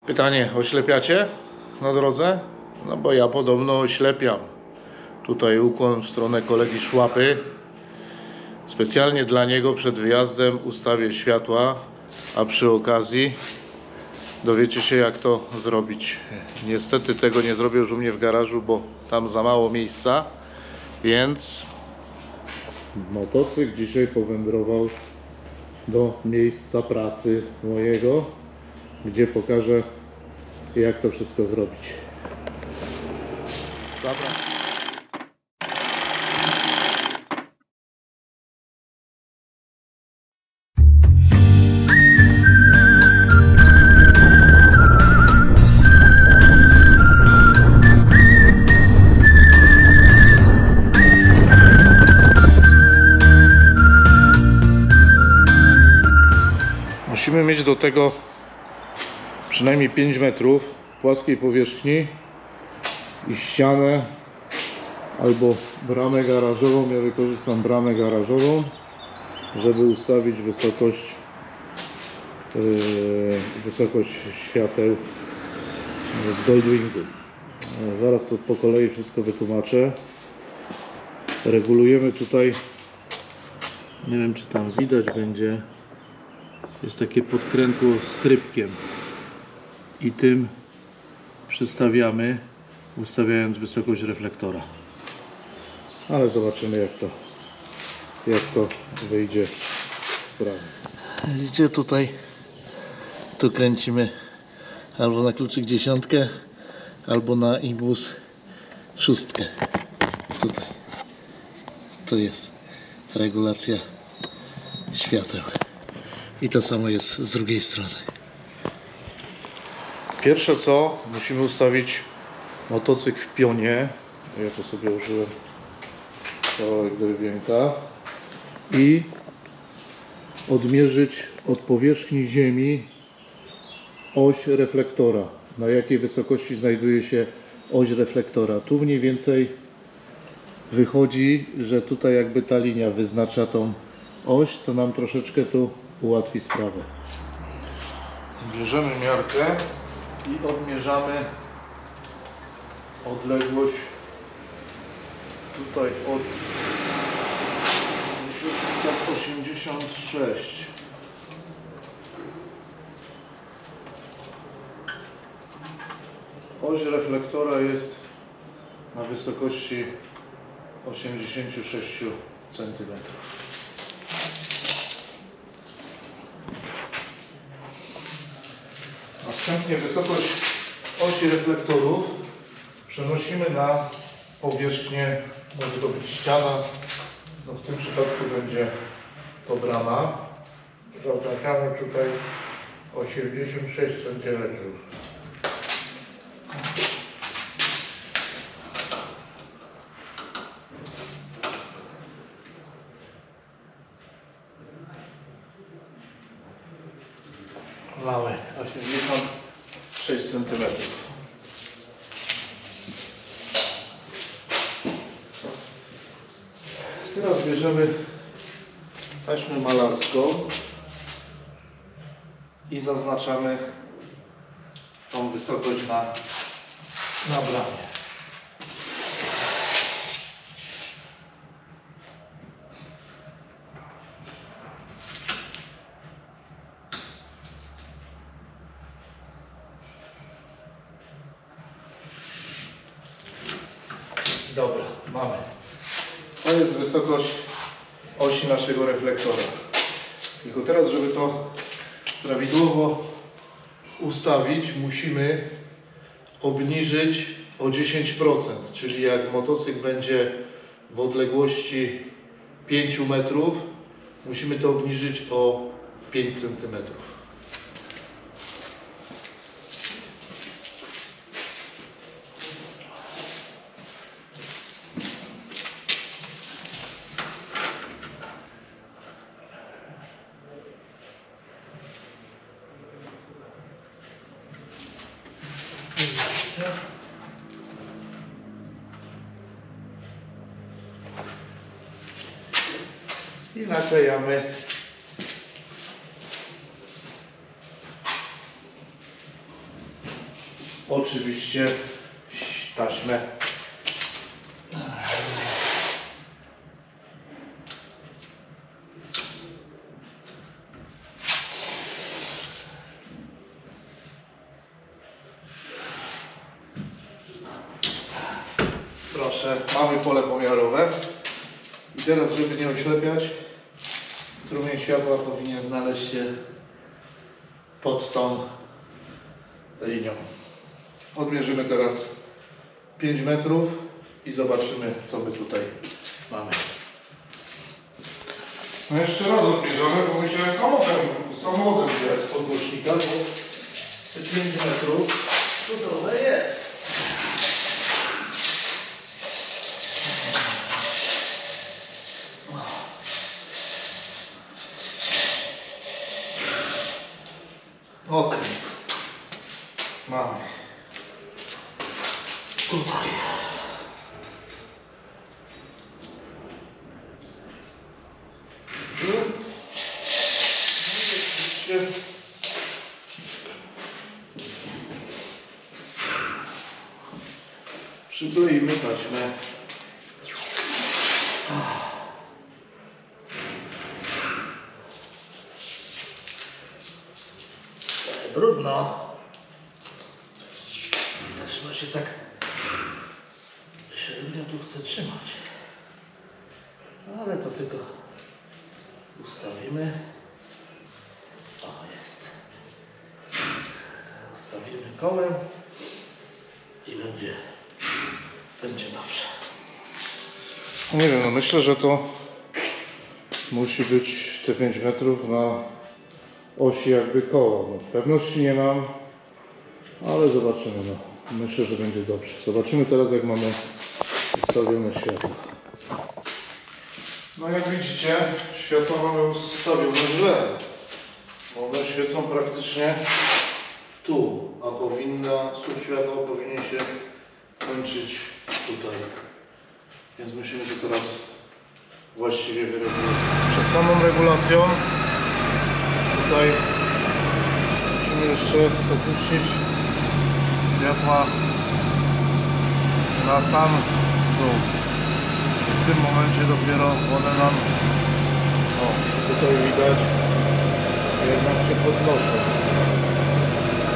Pytanie, oślepiacie na drodze? No bo ja podobno oślepiam. Tutaj ukłon w stronę kolegi Szłapy. Specjalnie dla niego przed wyjazdem ustawię światła, a przy okazji dowiecie się, jak to zrobić. Niestety tego nie zrobię już u mnie w garażu, bo tam za mało miejsca, więc motocykl dzisiaj powędrował do miejsca pracy mojego, gdzie pokażę, jak to wszystko zrobić. Dobra. Musimy mieć do tego przynajmniej 5 metrów płaskiej powierzchni i ścianę albo bramę garażową. Ja wykorzystam bramę garażową, żeby ustawić wysokość świateł w Goldwingu. Zaraz to po kolei wszystko wytłumaczę. Regulujemy tutaj, nie wiem czy tam widać będzie, jest takie podkrętło z trybkiem i tym przystawiamy, ustawiając wysokość reflektora. Ale zobaczymy, jak to wyjdzie w prawo. Widzicie, tutaj tu kręcimy albo na kluczyk 10, albo na imbus 6. Tutaj to jest regulacja świateł. I to samo jest z drugiej strony. Pierwsze co, musimy ustawić motocykl w pionie. Ja to sobie użyłem kawałek drewienka. I odmierzyć od powierzchni ziemi oś reflektora. Na jakiej wysokości znajduje się oś reflektora. Tu mniej więcej wychodzi, że tutaj jakby ta linia wyznacza tą oś, co nam troszeczkę tu ułatwi sprawę. Bierzemy miarkę i odmierzamy odległość tutaj od 86. Oś reflektora jest na wysokości 86 cm. Następnie wysokość osi reflektorów przenosimy na powierzchnię, może to być ściana, no w tym przypadku będzie to brama. Zaznaczamy tutaj 86 cm. Mamy 86 cm. Teraz bierzemy taśmę malarską i zaznaczamy tą wysokość na bramie. Dobra, mamy. To jest wysokość osi naszego reflektora. Tylko teraz, żeby to prawidłowo ustawić, musimy obniżyć o 10%. Czyli jak motocykl będzie w odległości 5 metrów, musimy to obniżyć o 5 cm. I naklejamy oczywiście taśmę. Proszę, mamy pole pomiarowe i teraz, żeby nie oślepiać, strumień światła powinien znaleźć się pod tą linią. Odmierzymy teraz 5 metrów i zobaczymy, co my tutaj mamy. No jeszcze raz odmierzamy, bo musiałem samochodem wjechać z podgłośnika, bo te 5 metrów to trochę jest. Ok, mamy tutaj przykleimy taśmę. Brudno. Taśma się tak średnio tu chce trzymać. Ale to tylko ustawimy. O, jest. Ustawimy kołem i będzie dobrze. Nie wiem, no myślę, że to musi być te 5 metrów na osi jakby koła. No, pewności nie mam, ale zobaczymy. No. Myślę, że będzie dobrze. Zobaczymy teraz, jak mamy ustawione światło. No jak widzicie, światła mamy ustawione źle. One świecą praktycznie tu, a słup światła powinien się kończyć tutaj. Więc musimy to teraz właściwie wyregulować. Przed samą regulacją tutaj musimy jeszcze opuścić światła na sam dół. W tym momencie dopiero one nam, o, tutaj widać, jednak się podnoszą.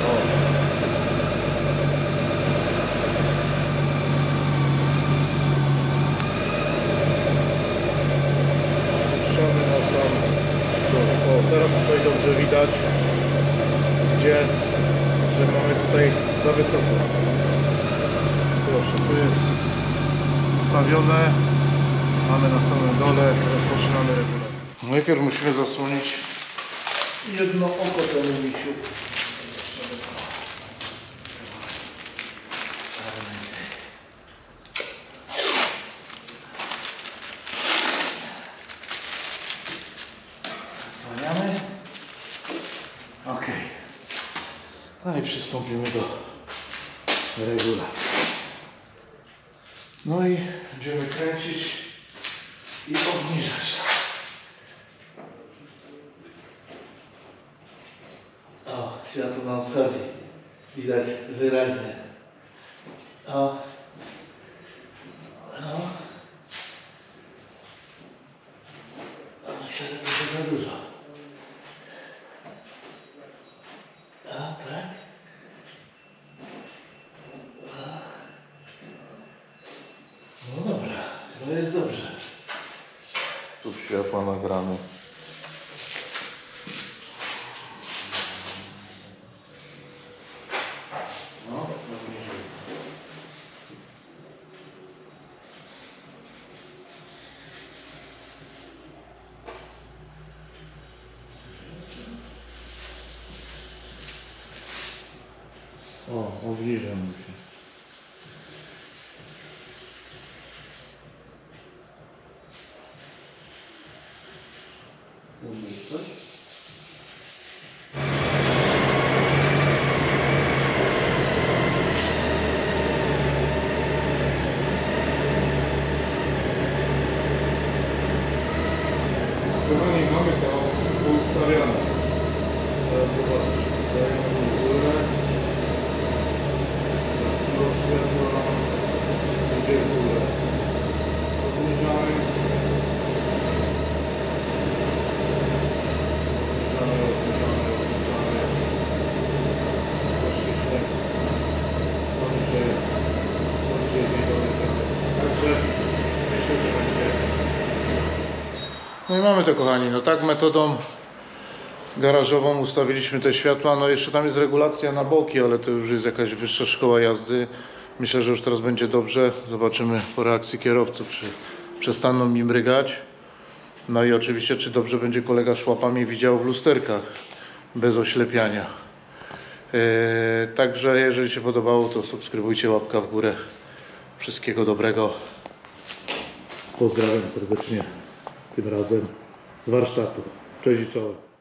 O. Opuszczamy na sam dół. O, teraz tutaj dobrze widać, że mamy tutaj za wysoko. Proszę, tu jest ustawione, mamy na samym dole, rozpoczynamy regulację. Najpierw musimy zasłonić jedno oko temu misiu. Zasłaniamy. Ok. No i przystąpimy do regulacji. No i będziemy kręcić i obniżać. O, światło nam schodzi. Widać wyraźnie. O. No. Myślę, że to jest za dużo. A, tak? No dobra, to jest dobrze. Tu światła nagrane. No, o, obniżam się. Mówisz coś? Kochani, mamy to ustawione. Teraz zobaczcie. Dajemy górę. No i mamy to, kochani, no tak metodą garażową ustawiliśmy te światła. No jeszcze tam jest regulacja na boki, ale to już jest jakaś wyższa szkoła jazdy. Myślę, że już teraz będzie dobrze. Zobaczymy po reakcji kierowców, czy przestaną mi mrygać. No i oczywiście, czy dobrze będzie kolega szłapami widział w lusterkach bez oślepiania. Także jeżeli się podobało, to subskrybujcie, łapka w górę. Wszystkiego dobrego. Pozdrawiam serdecznie tym razem z warsztatu. Cześć i czołem.